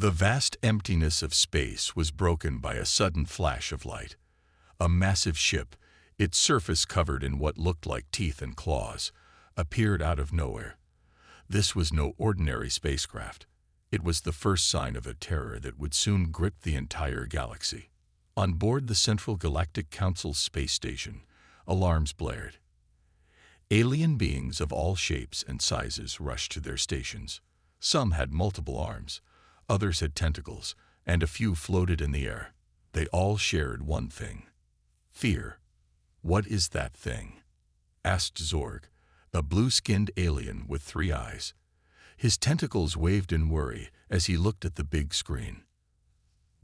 The vast emptiness of space was broken by a sudden flash of light. A massive ship, its surface covered in what looked like teeth and claws, appeared out of nowhere. This was no ordinary spacecraft. It was the first sign of a terror that would soon grip the entire galaxy. On board the Central Galactic Council's space station, alarms blared. Alien beings of all shapes and sizes rushed to their stations. Some had multiple arms, others had tentacles, and a few floated in the air. They all shared one thing: fear. "What is that thing?" asked Zorg, a blue-skinned alien with 3 eyes. His tentacles waved in worry as he looked at the big screen.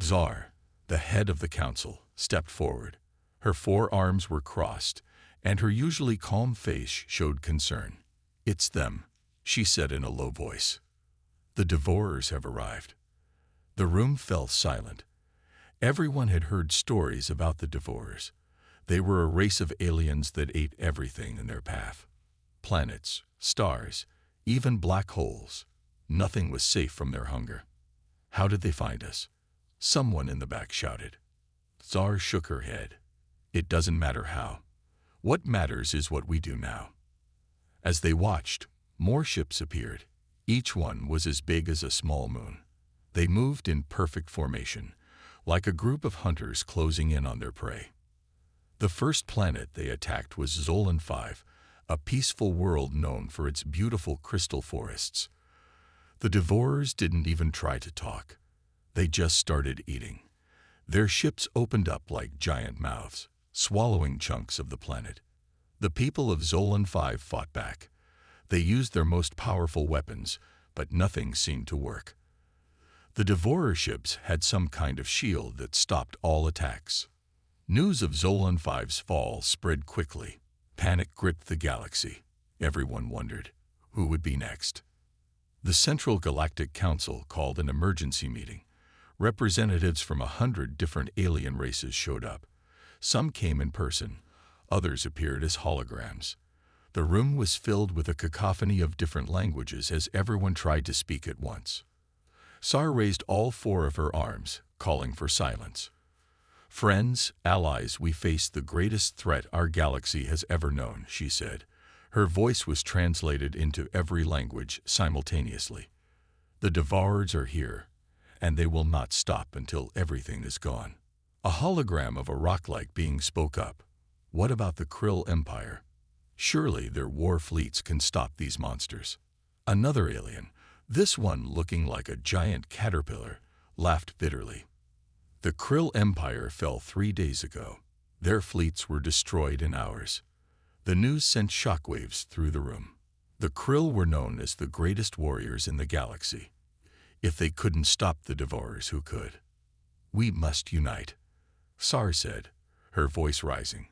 Zar, the head of the council, stepped forward. Her 4 arms were crossed, and her usually calm face showed concern. "It's them," she said in a low voice. "The Devourers have arrived." The room fell silent. Everyone had heard stories about the Devourers. They were a race of aliens that ate everything in their path. Planets, stars, even black holes. Nothing was safe from their hunger. "How did they find us?" someone in the back shouted. Zar shook her head. "It doesn't matter how. What matters is what we do now." As they watched, more ships appeared. Each one was as big as a small moon. They moved in perfect formation, like a group of hunters closing in on their prey. The first planet they attacked was Zolan 5, a peaceful world known for its beautiful crystal forests. The Devourers didn't even try to talk. They just started eating. Their ships opened up like giant mouths, swallowing chunks of the planet. The people of Zolan 5 fought back. They used their most powerful weapons, but nothing seemed to work. The Devourer ships had some kind of shield that stopped all attacks. News of Zolan 5's fall spread quickly. Panic gripped the galaxy. Everyone wondered, who would be next? The Central Galactic Council called an emergency meeting. Representatives from 100 different alien races showed up. Some came in person. Others appeared as holograms. The room was filled with a cacophony of different languages as everyone tried to speak at once. Sar raised all 4 of her arms, calling for silence. "Friends, allies, we face the greatest threat our galaxy has ever known," she said. Her voice was translated into every language simultaneously. "The Devourers are here, and they will not stop until everything is gone." A hologram of a rock-like being spoke up. "What about the Krill Empire? Surely their war fleets can stop these monsters." Another alien, this one looking like a giant caterpillar, laughed bitterly. "The Krill Empire fell 3 days ago. Their fleets were destroyed in hours." The news sent shockwaves through the room. The Krill were known as the greatest warriors in the galaxy. If they couldn't stop the Devourers, who could? "We must unite," Sar said, her voice rising.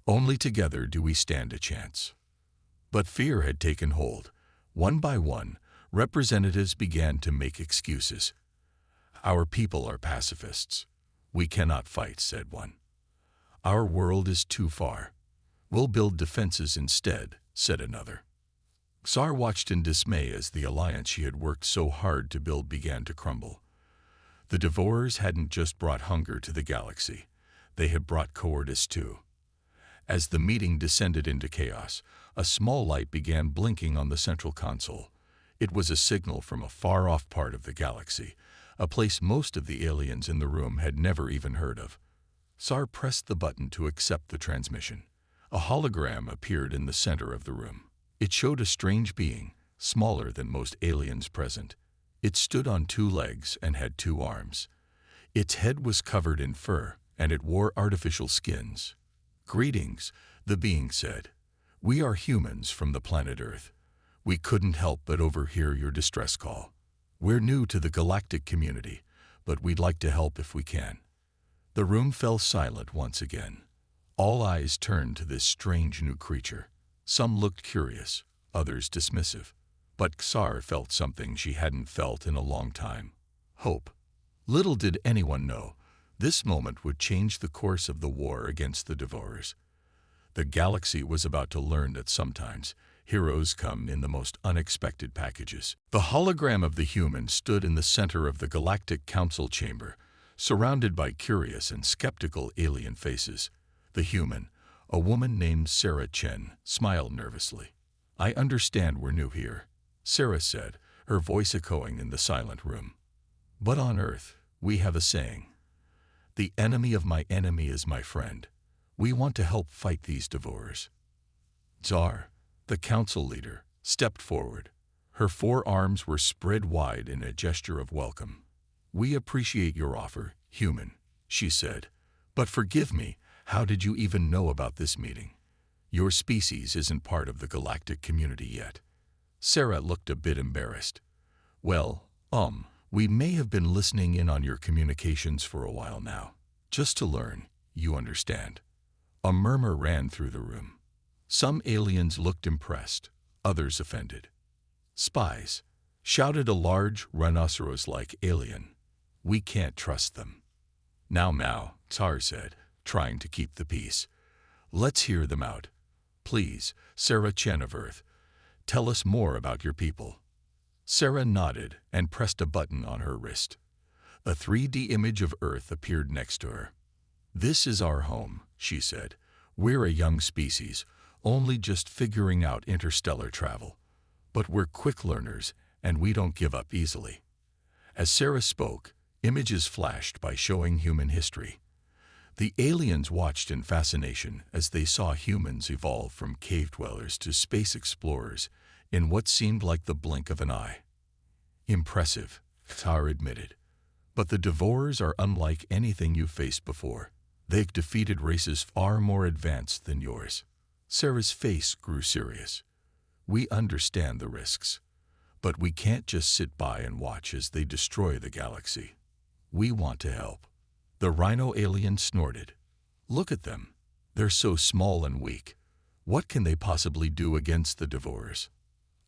"Only together do we stand a chance." But fear had taken hold. One by one, representatives began to make excuses. "Our people are pacifists. We cannot fight," said one. "Our world is too far. We'll build defenses instead," said another. Sar watched in dismay as the alliance she had worked so hard to build began to crumble. The Devourers hadn't just brought hunger to the galaxy. They had brought cowardice too. As the meeting descended into chaos, a small light began blinking on the central console. It was a signal from a far-off part of the galaxy, a place most of the aliens in the room had never even heard of. Sar pressed the button to accept the transmission. A hologram appeared in the center of the room. It showed a strange being, smaller than most aliens present. It stood on 2 legs and had 2 arms. Its head was covered in fur, and it wore artificial skins. "Greetings," the being said. "We are humans from the planet Earth. We couldn't help but overhear your distress call. We're new to the galactic community, but we'd like to help if we can." The room fell silent once again. All eyes turned to this strange new creature. Some looked curious, others dismissive. But Xar felt something she hadn't felt in a long time: hope. Little did anyone know, this moment would change the course of the war against the Devourers. The galaxy was about to learn that sometimes Heroes come in the most unexpected packages. The hologram of the human stood in the center of the Galactic Council chamber, surrounded by curious and skeptical alien faces. The human, a woman named Sarah Chen, smiled nervously. "I understand we're new here," Sarah said, her voice echoing in the silent room. "But on Earth, we have a saying. The enemy of my enemy is my friend. We want to help fight these devourers." Tsar, the council leader, stepped forward. Her forearms were spread wide in a gesture of welcome. "We appreciate your offer, human," she said. "But forgive me, how did you even know about this meeting? Your species isn't part of the galactic community yet." Sarah looked a bit embarrassed. "Well, we may have been listening in on your communications for a while now. Just to learn, you understand." A murmur ran through the room. Some aliens looked impressed, others offended. "Spies," shouted a large, rhinoceros-like alien. "We can't trust them." Now, Tsar said, trying to keep the peace. "Let's hear them out. Please, Sarah Chen of Earth, tell us more about your people." Sarah nodded and pressed a button on her wrist. A 3D image of Earth appeared next to her. "This is our home," she said. "We're a young species, only just figuring out interstellar travel. But we're quick learners, and we don't give up easily." As Sarah spoke, images flashed by showing human history. The aliens watched in fascination as they saw humans evolve from cave dwellers to space explorers in what seemed like the blink of an eye. "Impressive," Tsar admitted. "But the devourers are unlike anything you've faced before. They've defeated races far more advanced than yours." Sarah's face grew serious. "We understand the risks, but we can't just sit by and watch as they destroy the galaxy. We want to help." The rhino alien snorted. "Look at them. They're so small and weak. What can they possibly do against the devourers?"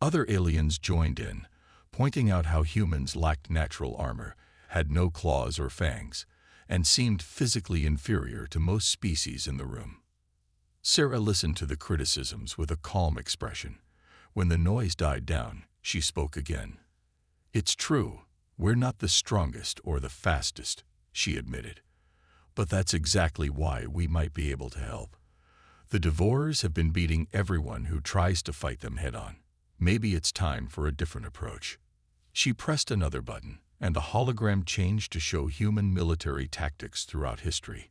Other aliens joined in, pointing out how humans lacked natural armor, had no claws or fangs, and seemed physically inferior to most species in the room. Sarah listened to the criticisms with a calm expression. When the noise died down, she spoke again. "It's true, we're not the strongest or the fastest," she admitted. "But that's exactly why we might be able to help. The devourers have been beating everyone who tries to fight them head-on. Maybe it's time for a different approach." She pressed another button, and the hologram changed to show human military tactics throughout history.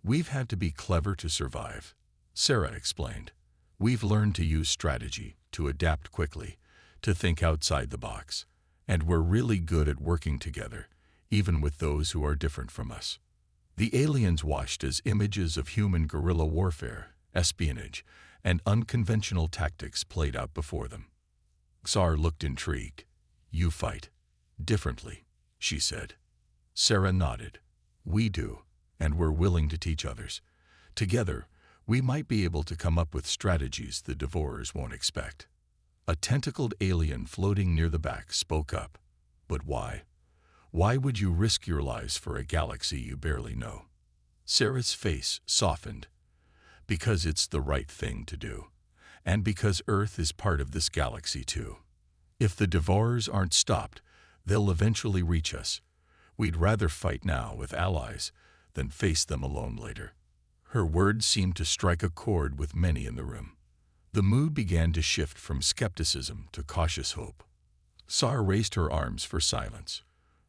"We've had to be clever to survive," Sarah explained. "We've learned to use strategy, to adapt quickly, to think outside the box, and we're really good at working together, even with those who are different from us." The aliens watched as images of human guerrilla warfare, espionage, and unconventional tactics played out before them. Tsar looked intrigued. "You fight differently," she said. Sarah nodded. "We do, and we're willing to teach others. Together, we might be able to come up with strategies the devourers won't expect." A tentacled alien floating near the back spoke up. "But why? Why would you risk your lives for a galaxy you barely know?" Sarah's face softened. "Because it's the right thing to do, and because Earth is part of this galaxy too. If the devourers aren't stopped, they'll eventually reach us. We'd rather fight now with allies than face them alone later." Her words seemed to strike a chord with many in the room. The mood began to shift from skepticism to cautious hope. Tsar raised her arms for silence.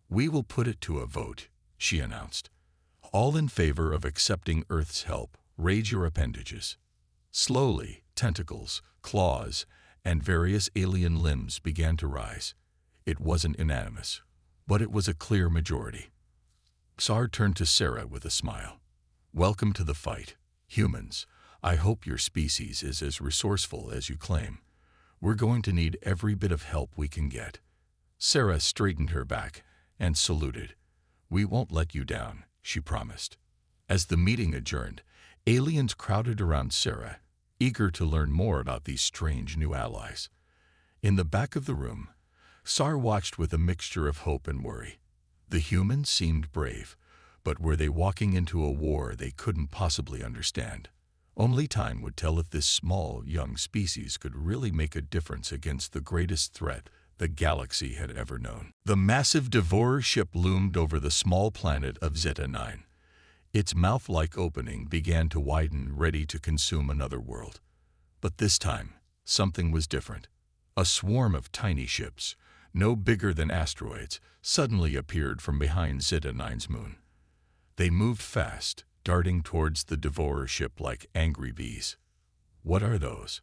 "We will put it to a vote," she announced. "All in favor of accepting Earth's help, raise your appendages." Slowly, tentacles, claws, and various alien limbs began to rise. It wasn't unanimous, but it was a clear majority. Tsar turned to Sarah with a smile. "Welcome to the fight, humans. I hope your species is as resourceful as you claim. We're going to need every bit of help we can get." Sarah straightened her back and saluted. "We won't let you down," she promised. As the meeting adjourned, aliens crowded around Sarah, eager to learn more about these strange new allies. In the back of the room, Tsar watched with a mixture of hope and worry. The humans seemed brave, but were they walking into a war they couldn't possibly understand? Only time would tell if this small, young species could really make a difference against the greatest threat the galaxy had ever known. The massive Devourer ship loomed over the small planet of Zeta 9. Its mouth-like opening began to widen, ready to consume another world. But this time, something was different. A swarm of tiny ships, no bigger than asteroids, suddenly appeared from behind Zeta 9's moon. They moved fast, darting towards the Devourer ship like angry bees. "What are those?"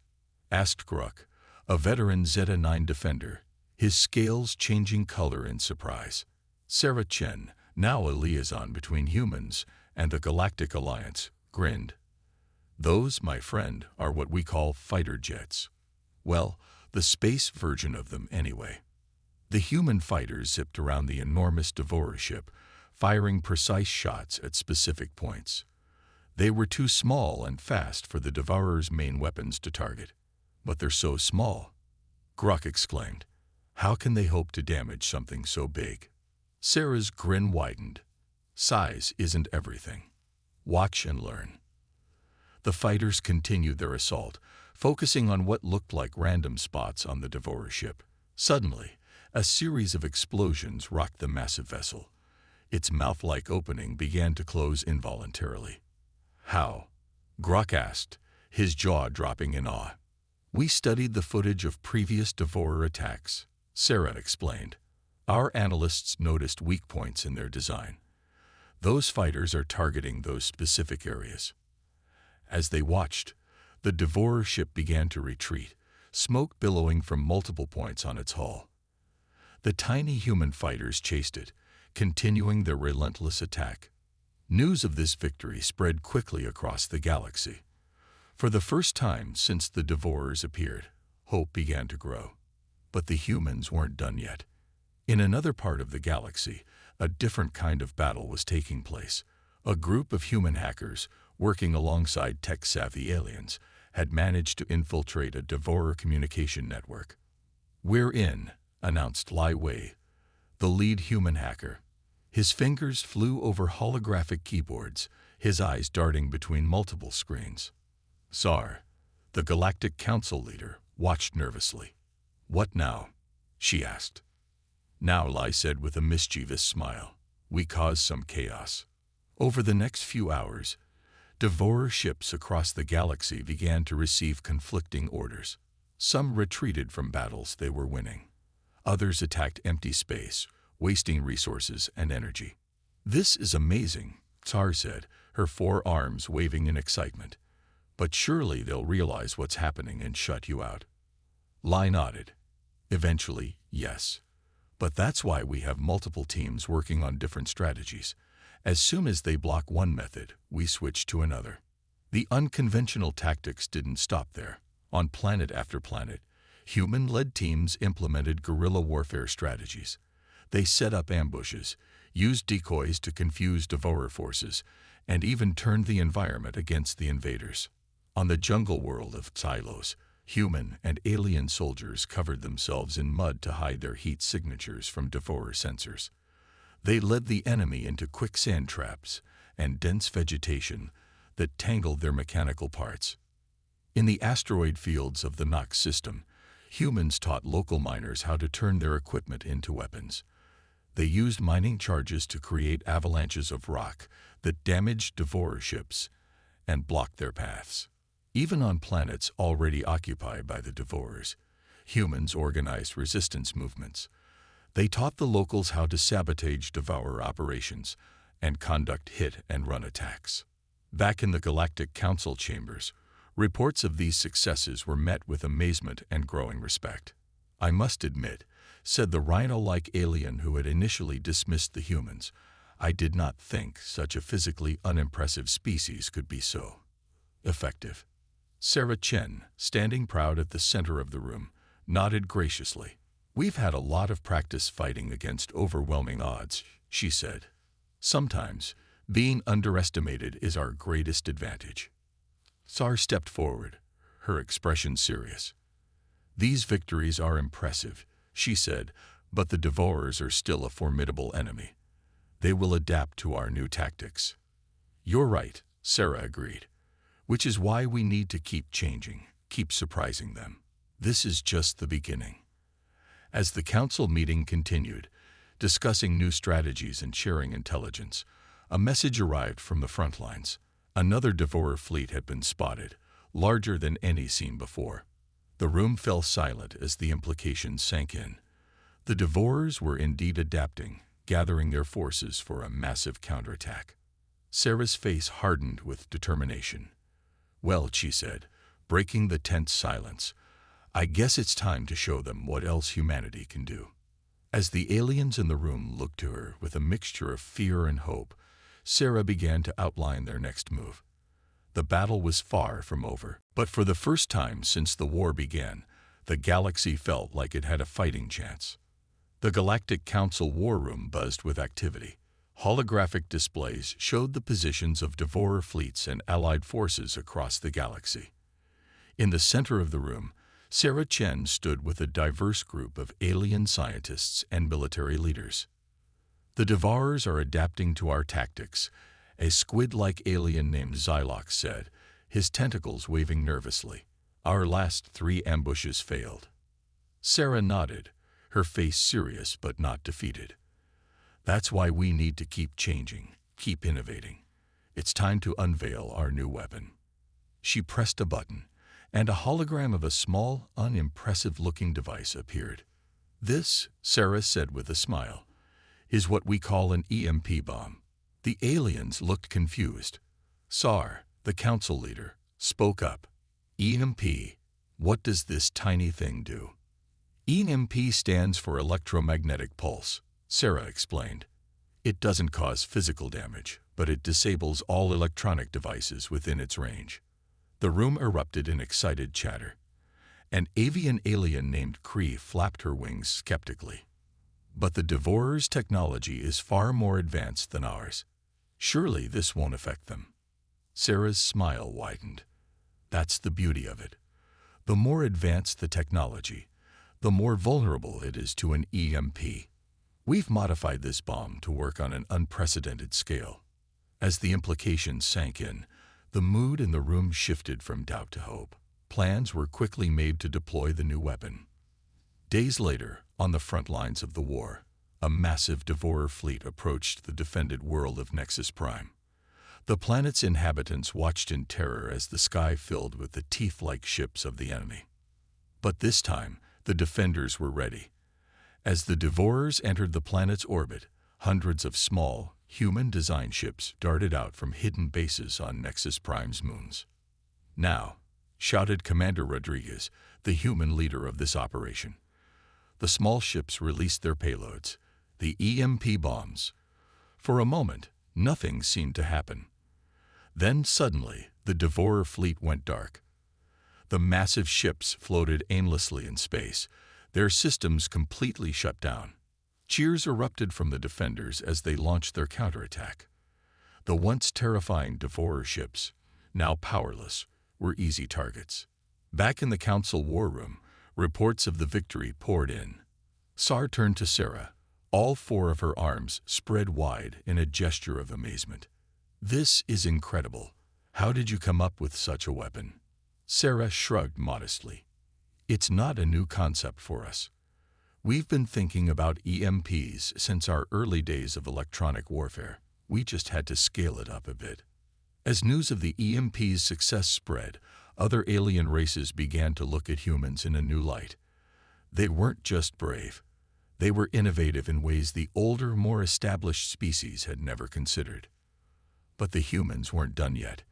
asked Gruk, a veteran Zeta 9 defender, his scales changing color in surprise. Sarah Chen, now a liaison between humans and the Galactic Alliance, grinned. "Those, my friend, are what we call fighter jets. Well, the space version of them anyway." The human fighters zipped around the enormous Devourer ship, firing precise shots at specific points. They were too small and fast for the Devourer's main weapons to target. "But they're so small," Gruk exclaimed. "How can they hope to damage something so big?" Sarah's grin widened. "Size isn't everything. Watch and learn." The fighters continued their assault, focusing on what looked like random spots on the Devourer ship. Suddenly, a series of explosions rocked the massive vessel. Its mouth-like opening began to close involuntarily. "How?" Gruk asked, his jaw dropping in awe. "We studied the footage of previous Devourer attacks," Sarah explained. "Our analysts noticed weak points in their design. Those fighters are targeting those specific areas." As they watched, the Devourer ship began to retreat, smoke billowing from multiple points on its hull. The tiny human fighters chased it, continuing their relentless attack. News of this victory spread quickly across the galaxy. For the first time since the Devourers appeared, hope began to grow. But the humans weren't done yet. In another part of the galaxy, a different kind of battle was taking place. A group of human hackers, working alongside tech-savvy aliens, had managed to infiltrate a Devourer communication network. "We're in," announced Lai Wei, the lead human hacker. His fingers flew over holographic keyboards, his eyes darting between multiple screens. Zar, the Galactic Council leader, watched nervously. "What now?" she asked. "Now," Lai said with a mischievous smile, "we cause some chaos." Over the next few hours, Devourer ships across the galaxy began to receive conflicting orders. Some retreated from battles they were winning. Others attacked empty space, wasting resources and energy. "This is amazing," Tsar said, her four arms waving in excitement. "But surely they'll realize what's happening and shut you out." Lai nodded. "Eventually, yes. But that's why we have multiple teams working on different strategies. As soon as they block one method, we switch to another." The unconventional tactics didn't stop there. On planet after planet, human-led teams implemented guerrilla warfare strategies. They set up ambushes, used decoys to confuse Devourer forces, and even turned the environment against the invaders. On the jungle world of Tylos, human and alien soldiers covered themselves in mud to hide their heat signatures from Devourer sensors. They led the enemy into quicksand traps and dense vegetation that tangled their mechanical parts. In the asteroid fields of the Nox system, humans taught local miners how to turn their equipment into weapons. They used mining charges to create avalanches of rock that damaged Devourer ships and blocked their paths. Even on planets already occupied by the Devourers, humans organized resistance movements. They taught the locals how to sabotage Devourer operations and conduct hit-and-run attacks. Back in the Galactic Council chambers, reports of these successes were met with amazement and growing respect. "I must admit," said the rhino-like alien who had initially dismissed the humans, "I did not think such a physically unimpressive species could be so effective." Sarah Chen, standing proud at the center of the room, nodded graciously. "We've had a lot of practice fighting against overwhelming odds," she said. "Sometimes, being underestimated is our greatest advantage." Tsar stepped forward, her expression serious. "These victories are impressive," she said, "but the Devourers are still a formidable enemy. They will adapt to our new tactics." "You're right," Sarah agreed. which is why we need to keep changing, keep surprising them. This is just the beginning. As the council meeting continued, discussing new strategies and sharing intelligence, a message arrived from the front lines. Another Devourer fleet had been spotted, larger than any seen before. The room fell silent as the implications sank in. The Devourers were indeed adapting, gathering their forces for a massive counterattack. Sarah's face hardened with determination. "Well," she said, breaking the tense silence, "I guess it's time to show them what else humanity can do." As the aliens in the room looked to her with a mixture of fear and hope, Sarah began to outline their next move. The battle was far from over, but for the first time since the war began, the galaxy felt like it had a fighting chance. The Galactic Council war room buzzed with activity. Holographic displays showed the positions of Devourer fleets and allied forces across the galaxy. In the center of the room, Sarah Chen stood with a diverse group of alien scientists and military leaders. "The Devourers are adapting to our tactics," a squid-like alien named Xylox said, his tentacles waving nervously. "Our last 3 ambushes failed." Sarah nodded, her face serious but not defeated. "That's why we need to keep changing, keep innovating. It's time to unveil our new weapon." She pressed a button, and a hologram of a small, unimpressive-looking device appeared. "This," Sarah said with a smile, "is what we call an EMP bomb." The aliens looked confused. Sar, the council leader, spoke up. "EMP, what does this tiny thing do?" "EMP stands for electromagnetic pulse," Sarah explained. "It doesn't cause physical damage, but it disables all electronic devices within its range." The room erupted in excited chatter. An avian alien named Kree flapped her wings skeptically. "But the Devourer's technology is far more advanced than ours. Surely this won't affect them." Sarah's smile widened. "That's the beauty of it. The more advanced the technology, the more vulnerable it is to an EMP. We've modified this bomb to work on an unprecedented scale." As the implications sank in, the mood in the room shifted from doubt to hope. Plans were quickly made to deploy the new weapon. Days later, on the front lines of the war, a massive Devourer fleet approached the defended world of Nexus Prime. The planet's inhabitants watched in terror as the sky filled with the teeth-like ships of the enemy. But this time, the defenders were ready. As the Devourers entered the planet's orbit, hundreds of small, human-designed ships darted out from hidden bases on Nexus Prime's moons. "Now," shouted Commander Rodriguez, the human leader of this operation. The small ships released their payloads, the EMP bombs. For a moment, nothing seemed to happen. Then suddenly, the Devourer fleet went dark. The massive ships floated aimlessly in space, their systems completely shut down. Cheers erupted from the defenders as they launched their counterattack. The once terrifying Devourer ships, now powerless, were easy targets. Back in the council war room, reports of the victory poured in. Sar turned to Sarah, all 4 of her arms spread wide in a gesture of amazement. "This is incredible. How did you come up with such a weapon?" Sarah shrugged modestly. "It's not a new concept for us. We've been thinking about EMPs since our early days of electronic warfare. We just had to scale it up a bit." As news of the EMP's success spread, other alien races began to look at humans in a new light. They weren't just brave. They were innovative in ways the older, more established species had never considered. But the humans weren't done yet.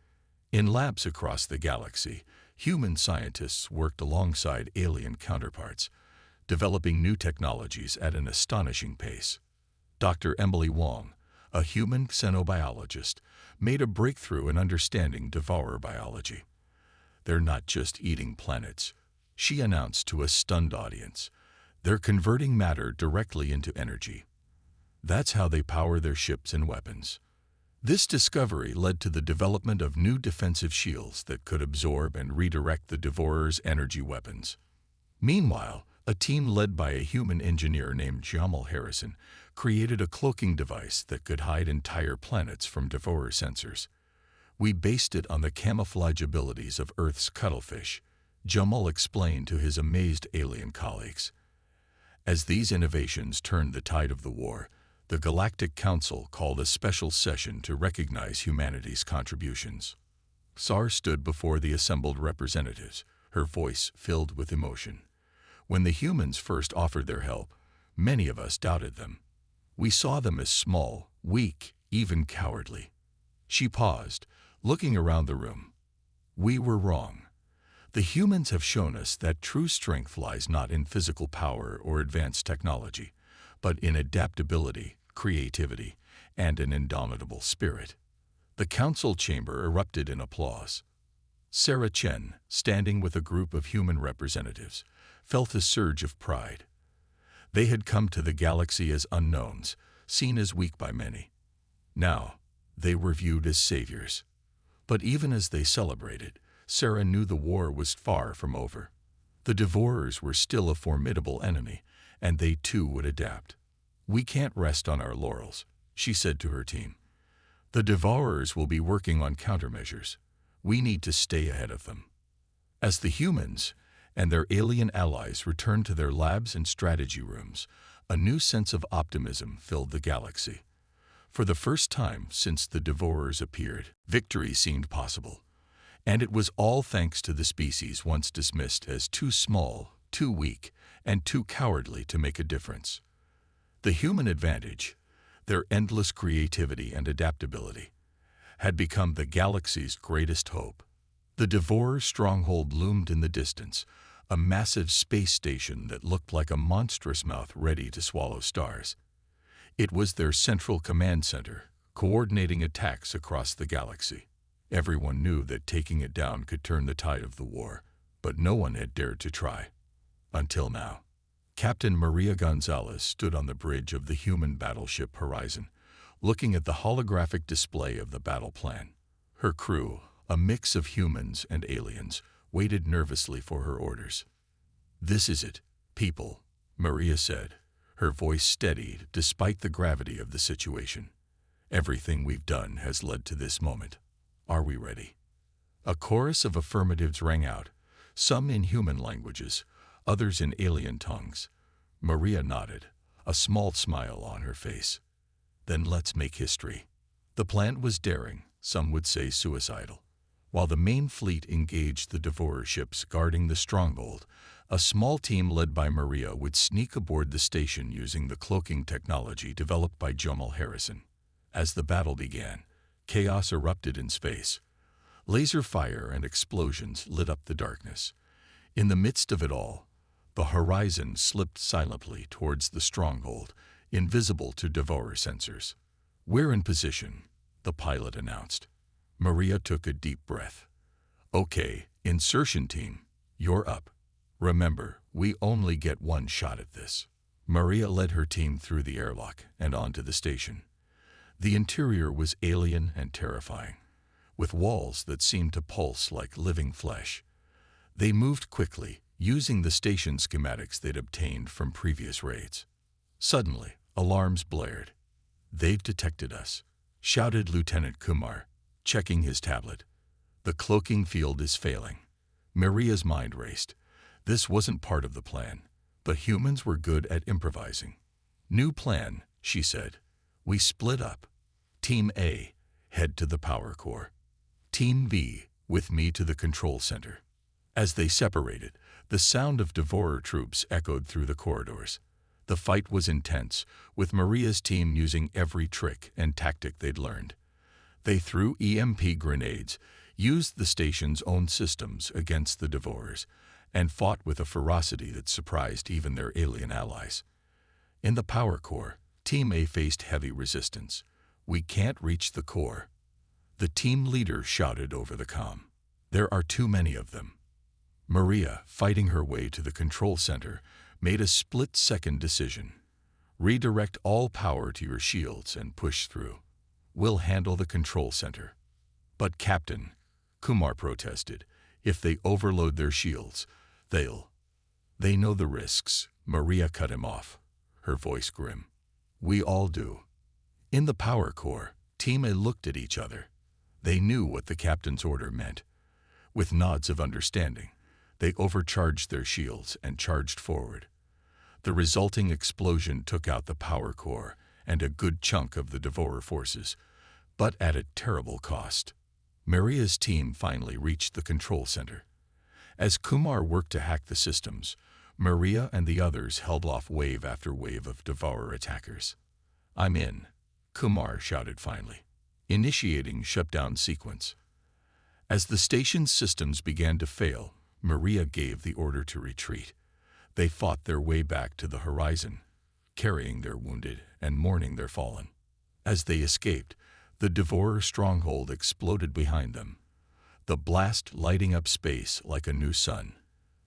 In labs across the galaxy, human scientists worked alongside alien counterparts, developing new technologies at an astonishing pace. Dr. Emily Wong, a human xenobiologist, made a breakthrough in understanding Devourer biology. "They're not just eating planets," she announced to a stunned audience. "They're converting matter directly into energy. That's how they power their ships and weapons." This discovery led to the development of new defensive shields that could absorb and redirect the Devourer's energy weapons. Meanwhile, a team led by a human engineer named Jamal Harrison created a cloaking device that could hide entire planets from Devourer sensors. We based it on the camouflage abilities of Earth's cuttlefish, Jamal explained to his amazed alien colleagues. As these innovations turned the tide of the war, the Galactic Council called a special session to recognize humanity's contributions. Sar stood before the assembled representatives, her voice filled with emotion. When the humans first offered their help, many of us doubted them. We saw them as small, weak, even cowardly. She paused, looking around the room. We were wrong. The humans have shown us that true strength lies not in physical power or advanced technology, but in adaptability, creativity, and an indomitable spirit. The council chamber erupted in applause. Sarah Chen, standing with a group of human representatives, felt a surge of pride. They had come to the galaxy as unknowns, seen as weak by many. Now, they were viewed as saviors. But even as they celebrated, Sarah knew the war was far from over. The Devourers were still a formidable enemy, and they too would adapt. We can't rest on our laurels, she said to her team. The Devourers will be working on countermeasures. We need to stay ahead of them. As the humans and their alien allies returned to their labs and strategy rooms, a new sense of optimism filled the galaxy. For the first time since the Devourers appeared, victory seemed possible. And it was all thanks to the species once dismissed as too small, too weak, and too cowardly to make a difference. The human advantage, their endless creativity and adaptability, had become the galaxy's greatest hope. The Devourer stronghold loomed in the distance, a massive space station that looked like a monstrous mouth ready to swallow stars. It was their central command center, coordinating attacks across the galaxy. Everyone knew that taking it down could turn the tide of the war, but no one had dared to try. Until now. Captain Maria Gonzalez stood on the bridge of the human battleship Horizon, looking at the holographic display of the battle plan. Her crew, a mix of humans and aliens, waited nervously for her orders. "This is it, people," Maria said, her voice steadied despite the gravity of the situation. "Everything we've done has led to this moment. Are we ready?" A chorus of affirmatives rang out, some in human languages, others in alien tongues. Maria nodded, a small smile on her face. "Then let's make history." The plan was daring, some would say suicidal. While the main fleet engaged the Devourer ships guarding the stronghold, a small team led by Maria would sneak aboard the station using the cloaking technology developed by Jamal Harrison. As the battle began, chaos erupted in space. Laser fire and explosions lit up the darkness. In the midst of it all, the Horizon slipped silently towards the stronghold, invisible to Devourer sensors. "We're in position," the pilot announced. Maria took a deep breath. "Okay, insertion team, you're up. Remember, we only get one shot at this." Maria led her team through the airlock and onto the station. The interior was alien and terrifying, with walls that seemed to pulse like living flesh. They moved quickly, using the station schematics they'd obtained from previous raids. Suddenly, alarms blared. "They've detected us," shouted Lieutenant Kumar, checking his tablet. "The cloaking field is failing." Maria's mind raced. This wasn't part of the plan, but humans were good at improvising. "New plan," she said. "We split up. Team A, head to the power core. Team B, with me to the control center." As they separated, the sound of Devourer troops echoed through the corridors. The fight was intense, with Maria's team using every trick and tactic they'd learned. They threw EMP grenades, used the station's own systems against the Devourers, and fought with a ferocity that surprised even their alien allies. In the power core, Team A faced heavy resistance. "We can't reach the core," the team leader shouted over the comm. "There are too many of them." Maria, fighting her way to the control center, made a split-second decision. "Redirect all power to your shields and push through. We'll handle the control center." "But Captain," Kumar protested, "if they overload their shields, They know the risks," Maria cut him off, her voice grim. "We all do." In the power core, Team A looked at each other. They knew what the captain's order meant. With nods of understanding, they overcharged their shields and charged forward. The resulting explosion took out the power core and a good chunk of the Devourer forces, but at a terrible cost. Maria's team finally reached the control center. As Kumar worked to hack the systems, Maria and the others held off wave after wave of Devourer attackers. "I'm in," Kumar shouted finally, initiating shutdown sequence. As the station's systems began to fail, Maria gave the order to retreat. They fought their way back to the horizon, carrying their wounded and mourning their fallen. As they escaped, the Devourer stronghold exploded behind them, the blast lighting up space like a new sun.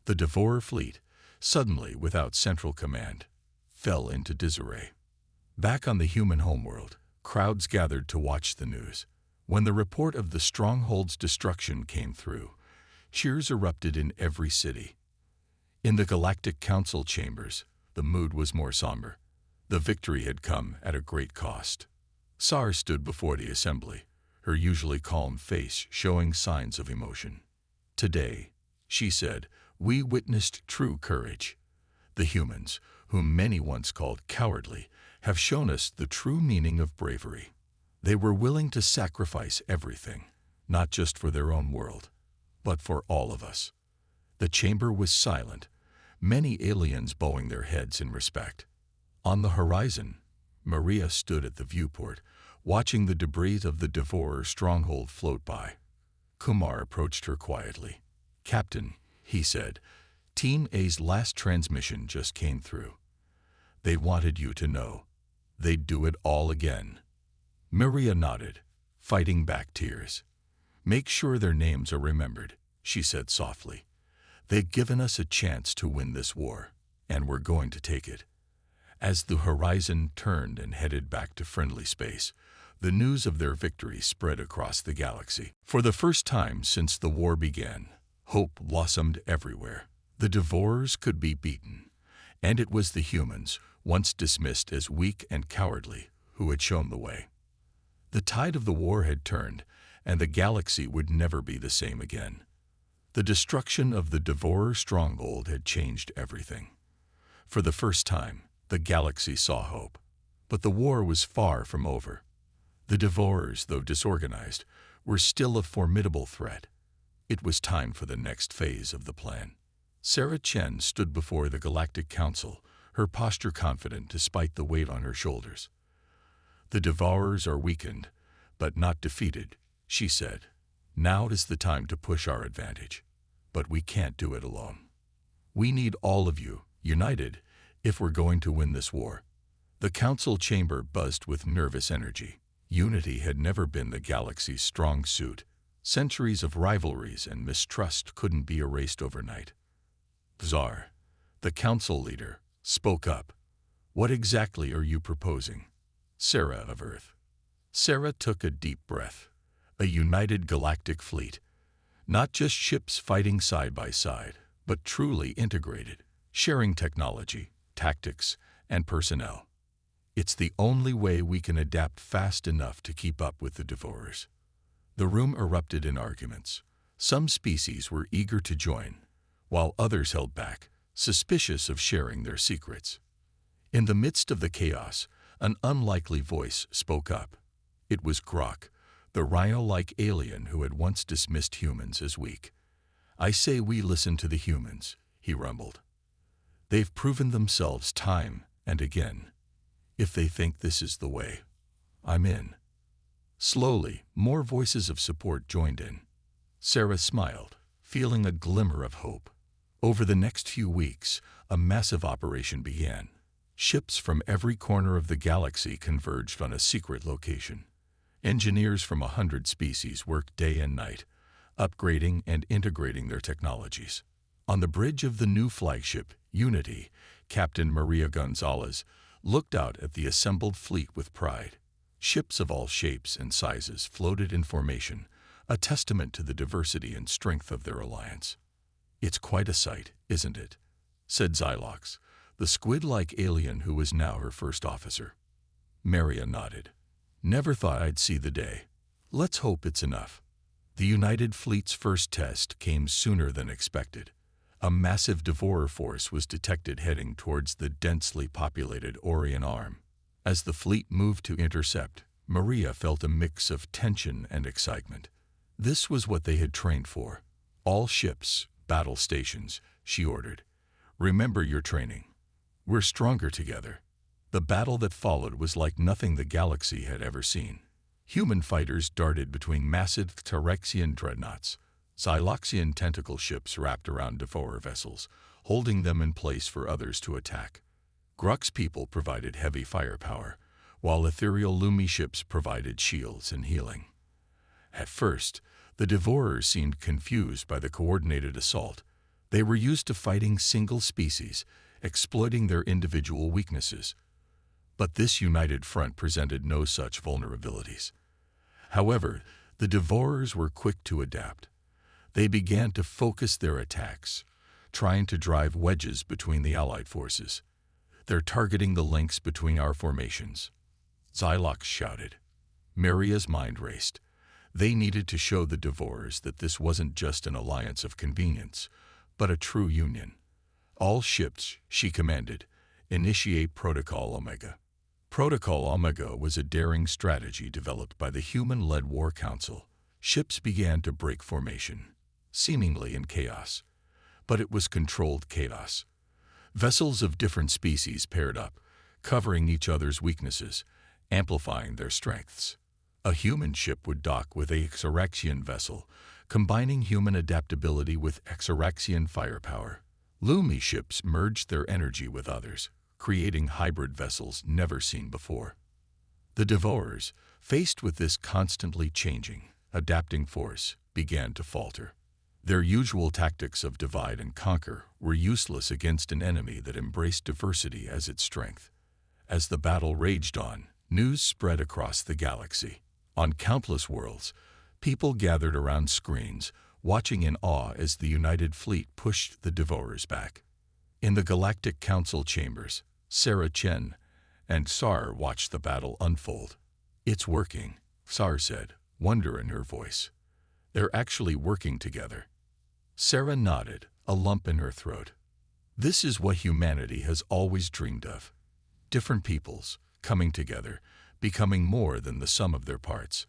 The Devourer fleet, suddenly without central command, fell into disarray. Back on the human homeworld, crowds gathered to watch the news. When the report of the stronghold's destruction came through, cheers erupted in every city. In the Galactic Council chambers, the mood was more somber. The victory had come at a great cost. Sar stood before the assembly, her usually calm face showing signs of emotion. "Today," she said, "we witnessed true courage. The humans, whom many once called cowardly, have shown us the true meaning of bravery. They were willing to sacrifice everything, not just for their own world, but for all of us." The chamber was silent, many aliens bowing their heads in respect. On the horizon, Maria stood at the viewport, watching the debris of the Devourer stronghold float by. Kumar approached her quietly. "Captain," he said, "Team A's last transmission just came through. They wanted you to know. They'd do it all again." Maria nodded, fighting back tears. "Make sure their names are remembered," she said softly. "They've given us a chance to win this war, and we're going to take it." As the horizon turned and headed back to friendly space, the news of their victory spread across the galaxy. For the first time since the war began, hope blossomed everywhere. The Devourers could be beaten, and it was the humans, once dismissed as weak and cowardly, who had shown the way. The tide of the war had turned, and the galaxy would never be the same again. The destruction of the Devourer stronghold had changed everything. For the first time, the galaxy saw hope. But the war was far from over. The Devourers, though disorganized, were still a formidable threat. It was time for the next phase of the plan. Sarah Chen stood before the Galactic Council, her posture confident despite the weight on her shoulders. "The Devourers are weakened, but not defeated," she said. "Now is the time to push our advantage. But we can't do it alone. We need all of you, united, if we're going to win this war." The council chamber buzzed with nervous energy. Unity had never been the galaxy's strong suit. Centuries of rivalries and mistrust couldn't be erased overnight. Czar, the council leader, spoke up. "What exactly are you proposing?" Sarah of Earth. Sarah took a deep breath. A united galactic fleet. Not just ships fighting side by side, but truly integrated, sharing technology, tactics, and personnel. It's the only way we can adapt fast enough to keep up with the Devourers. The room erupted in arguments. Some species were eager to join, while others held back, suspicious of sharing their secrets. In the midst of the chaos, an unlikely voice spoke up. It was Grok, the rhino-like alien who had once dismissed humans as weak. "I say we listen to the humans," he rumbled. "They've proven themselves time and again. If they think this is the way, I'm in." Slowly, more voices of support joined in. Sarah smiled, feeling a glimmer of hope. Over the next few weeks, a massive operation began. Ships from every corner of the galaxy converged on a secret location. Engineers from 100 species worked day and night, upgrading and integrating their technologies. On the bridge of the new flagship, Unity, Captain Maria Gonzalez looked out at the assembled fleet with pride. Ships of all shapes and sizes floated in formation, a testament to the diversity and strength of their alliance. "It's quite a sight, isn't it?" said Xylox, the squid-like alien who was now her first officer. Maria nodded. "Never thought I'd see the day." Let's hope it's enough. The United Fleet's first test came sooner than expected. A massive devourer force was detected heading towards the densely populated Orion Arm. As the fleet moved to intercept, Maria felt a mix of tension and excitement. This was what they had trained for. All ships, battle stations, she ordered. Remember your training. We're stronger together. The battle that followed was like nothing the galaxy had ever seen. Human fighters darted between massive Tyrexian dreadnoughts. Xyloxian tentacle ships wrapped around devourer vessels, holding them in place for others to attack. Grux people provided heavy firepower, while ethereal Lumi ships provided shields and healing. At first, the devourers seemed confused by the coordinated assault. They were used to fighting single species, exploiting their individual weaknesses. But this united front presented no such vulnerabilities. However, the devourers were quick to adapt. They began to focus their attacks, trying to drive wedges between the Allied forces. They're targeting the links between our formations. Xylox shouted. Maria's mind raced. They needed to show the devourers that this wasn't just an alliance of convenience, but a true union. All ships, she commanded, initiate Protocol Omega. Protocol Omega was a daring strategy developed by the human-led War Council. Ships began to break formation, seemingly in chaos. But it was controlled chaos. Vessels of different species paired up, covering each other's weaknesses, amplifying their strengths. A human ship would dock with a Xyraxian vessel, combining human adaptability with Xyraxian firepower. Lumi ships merged their energy with others, creating hybrid vessels never seen before. The devourers, faced with this constantly changing, adapting force, began to falter. Their usual tactics of divide and conquer were useless against an enemy that embraced diversity as its strength. As the battle raged on, news spread across the galaxy. On countless worlds, people gathered around screens, watching in awe as the United Fleet pushed the devourers back. In the Galactic Council chambers, Sarah Chen and Sar watched the battle unfold. It's working, Sar said, wonder in her voice. They're actually working together. Sarah nodded, a lump in her throat. This is what humanity has always dreamed of. Different peoples, coming together, becoming more than the sum of their parts.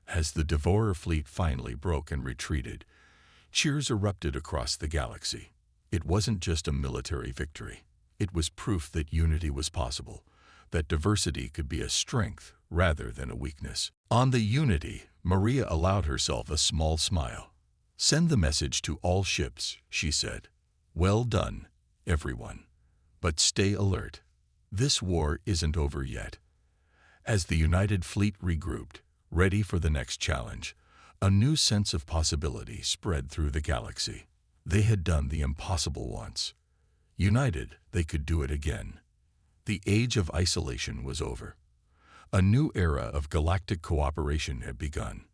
As the devourer fleet finally broke and retreated, cheers erupted across the galaxy. It wasn't just a military victory. It was proof that unity was possible, that diversity could be a strength rather than a weakness. On the unity, Maria allowed herself a small smile. Send the message to all ships, she said. Well done, everyone. But stay alert. This war isn't over yet. As the United Fleet regrouped, ready for the next challenge, a new sense of possibility spread through the galaxy. They had done the impossible once. United, they could do it again. The age of isolation was over. A new era of galactic cooperation had begun.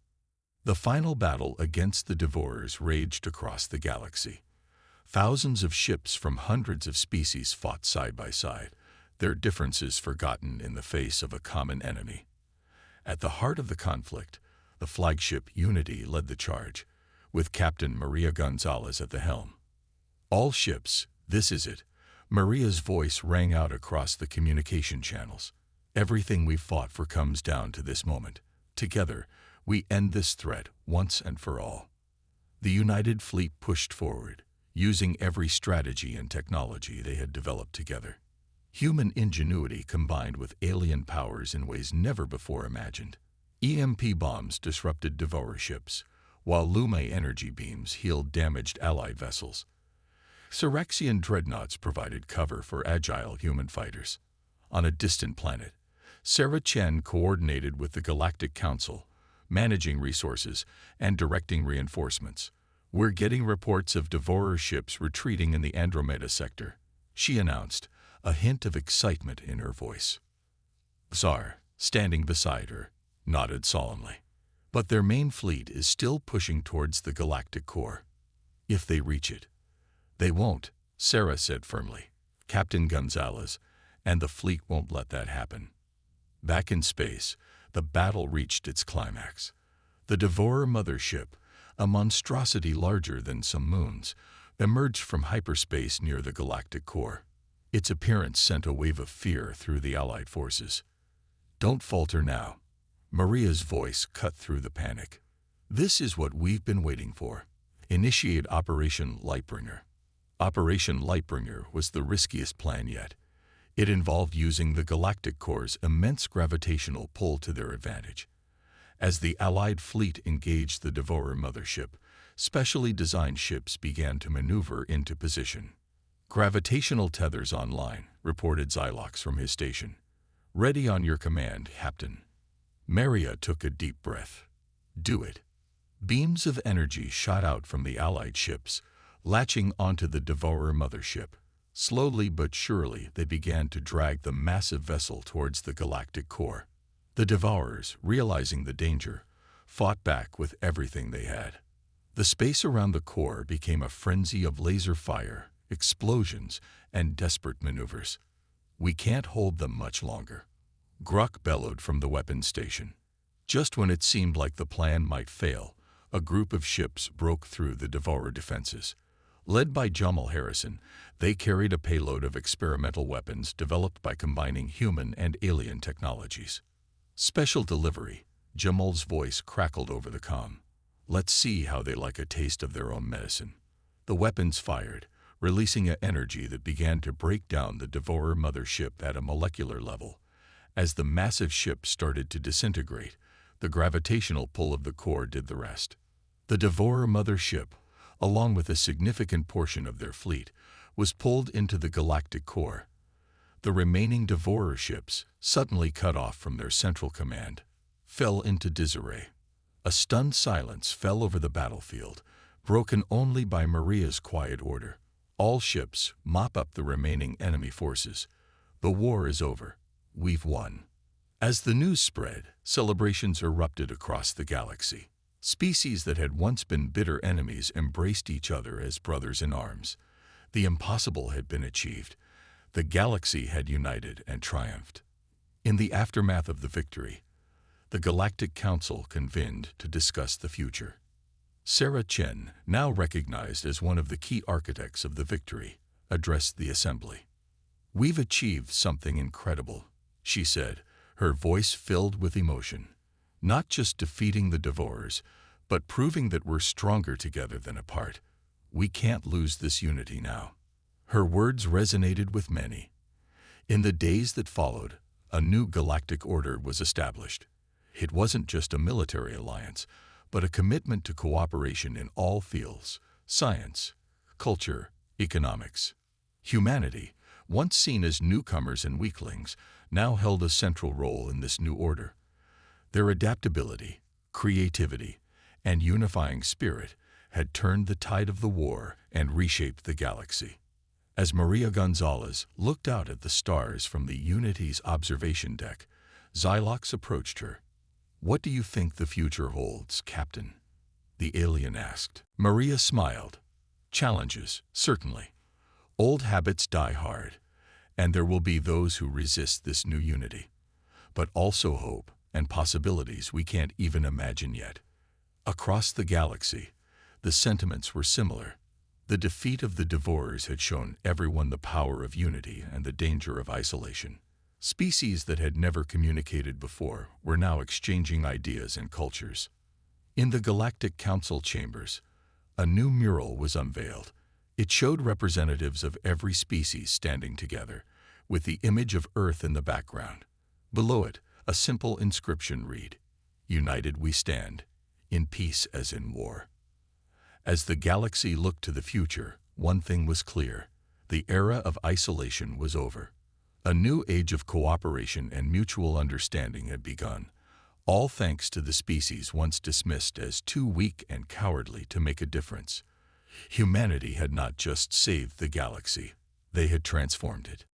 The final battle against the devourers raged across the galaxy. Thousands of ships from hundreds of species fought side by side, their differences forgotten in the face of a common enemy. At the heart of the conflict, the flagship Unity led the charge, with Captain Maria Gonzalez at the helm. All ships, this is it. Maria's voice rang out across the communication channels. Everything we've fought for comes down to this moment. Together, we end this threat once and for all. The United Fleet pushed forward, using every strategy and technology they had developed together. Human ingenuity combined with alien powers in ways never before imagined. EMP bombs disrupted devourer ships, while Lume energy beams healed damaged Allied vessels. Xyraxian dreadnoughts provided cover for agile human fighters. On a distant planet, Sarah Chen coordinated with the Galactic Council, managing resources and directing reinforcements. We're getting reports of devourer ships retreating in the Andromeda sector, she announced, a hint of excitement in her voice. Tsar, standing beside her, nodded solemnly. But their main fleet is still pushing towards the galactic core. If they reach it. They won't, Sarah said firmly. Captain Gonzalez, and the fleet won't let that happen. Back in space, the battle reached its climax. The Devourer mothership, a monstrosity larger than some moons, emerged from hyperspace near the galactic core. Its appearance sent a wave of fear through the Allied forces. "Don't falter now." Maria's voice cut through the panic. "This is what we've been waiting for. Initiate Operation Lightbringer." Operation Lightbringer was the riskiest plan yet. It involved using the galactic core's immense gravitational pull to their advantage. As the Allied fleet engaged the Devourer mothership, specially designed ships began to maneuver into position. "Gravitational tethers online," reported Xylox from his station. "Ready on your command, Captain." Maria took a deep breath. "Do it." Beams of energy shot out from the Allied ships, latching onto the Devourer mothership. Slowly but surely, they began to drag the massive vessel towards the galactic core. The Devourers, realizing the danger, fought back with everything they had. The space around the core became a frenzy of laser fire, explosions, and desperate maneuvers. "We can't hold them much longer," Gruck bellowed from the weapons station. Just when it seemed like the plan might fail, a group of ships broke through the Devourer defenses. Led by Jamal Harrison, they carried a payload of experimental weapons developed by combining human and alien technologies. "Special delivery," Jamal's voice crackled over the comm. "Let's see how they like a taste of their own medicine." The weapons fired, releasing an energy that began to break down the Devourer mothership at a molecular level. As the massive ship started to disintegrate, the gravitational pull of the core did the rest. The Devourer mothership, along with a significant portion of their fleet, was pulled into the galactic core. The remaining Devourer ships, suddenly cut off from their central command, fell into disarray. A stunned silence fell over the battlefield, broken only by Maria's quiet order. "All ships, mop up the remaining enemy forces. The war is over. We've won." As the news spread, celebrations erupted across the galaxy. Species that had once been bitter enemies embraced each other as brothers in arms. The impossible had been achieved. The galaxy had united and triumphed. In the aftermath of the victory, the Galactic Council convened to discuss the future. Sarah Chen, now recognized as one of the key architects of the victory, addressed the assembly. "We've achieved something incredible," she said, her voice filled with emotion. "Not just defeating the Devourers, but proving that we're stronger together than apart. We can't lose this unity now." Her words resonated with many. In the days that followed, a new galactic order was established. It wasn't just a military alliance, but a commitment to cooperation in all fields: science, culture, economics. Humanity, once seen as newcomers and weaklings, now held a central role in this new order. Their adaptability, creativity, and unifying spirit had turned the tide of the war and reshaped the galaxy. As Maria Gonzalez looked out at the stars from the Unity's observation deck, Xylox approached her. "What do you think the future holds, Captain?" the alien asked. Maria smiled. "Challenges, certainly. Old habits die hard, and there will be those who resist this new unity. But also hope and possibilities we can't even imagine yet." Across the galaxy, the sentiments were similar. The defeat of the Devourers had shown everyone the power of unity and the danger of isolation. Species that had never communicated before were now exchanging ideas and cultures. In the Galactic Council chambers, a new mural was unveiled. It showed representatives of every species standing together, with the image of Earth in the background. Below it, a simple inscription read, "United we stand, in peace as in war." As the galaxy looked to the future, one thing was clear: the era of isolation was over. A new age of cooperation and mutual understanding had begun, all thanks to the species once dismissed as too weak and cowardly to make a difference. Humanity had not just saved the galaxy, they had transformed it.